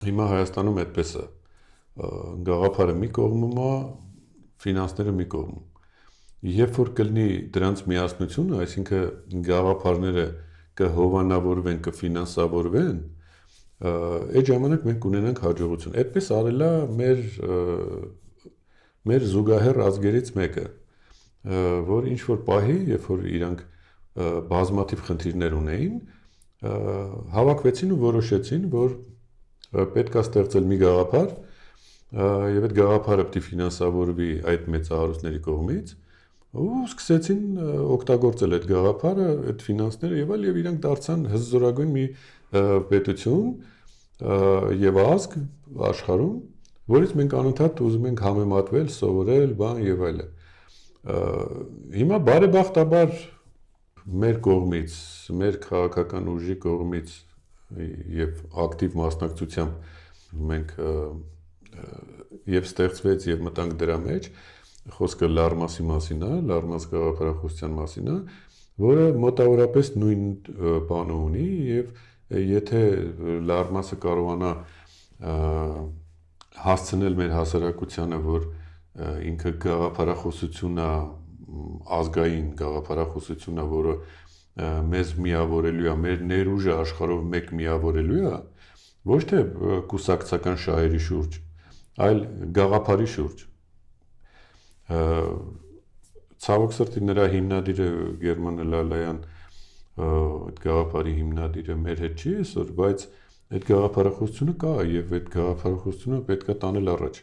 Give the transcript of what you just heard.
Հիմա Հայաստանում այդպես է, գաղափարը մի կողմում է, ֆինանսները մի կողմում։ Երբ որ կլինի դրանց միասնությունը, այսինքն գաղափարները կհովանավորվեն, կֆինանսավորվեն, այդ ժամանակ մենք կունենանք հաջողություն։ Այդպես արել է մեր զուգահեռ ազգերից մեկը, որ ինչ որ պահի, երբ որ իրանք բազմաթիվ խնդիրներ ունեին, հավաքվեցին ու որոշեցին, որ պետք է ստեղծել մի գաղափար, եւ այդ գաղափարը պետք է ֆինանսավորվի այդ մեծահարուստների կողմից, ու սկսեցին օգտագործել այդ գաղափարը, այդ ֆինանսները եւ այլ, եւ իրանք դարձան հզորագույն մի պետություն եւ ազգ աշխարհում, որից մենք անընդհատ ուզում ենք համեմատվել, սովորել, բան եւ այլն։ Հիմա բարեբախտաբար մեր կողմից, մեր քաղաքական ուժի կողմից եւ ակտիվ մասնակցությամբ մենք եւ ստեղծվեց եւ մտանք դրա մեջ, խոսքը Լարմասի մասին է, Լարմաս գաղափարախոսության մասին է, որը մոտավորապես նույն բանը ունի եւ եթե Լարմասը կարողանա հասցնել մեր հասարակությանը, որ ինքը գաղափարախոսություն է, ազգային գաղափարախոսություն է, որը մեզ միավորելու է, մեր ներուժը աշխարհով մեկ միավորելու է, ոչ թե կուսակցական շահերի շուրջ, այլ գաղափարի շուրջ։ Ցավոք սրտի նրա հիմնադիրը Գերման Լալայան, այդ գաղափարի հիմնադիրը մեր հետ չի այսօր, բայց այդ գաղափարախոսությունը կա եւ այդ գաղափարախոսությունը պետք է տանել առաջ։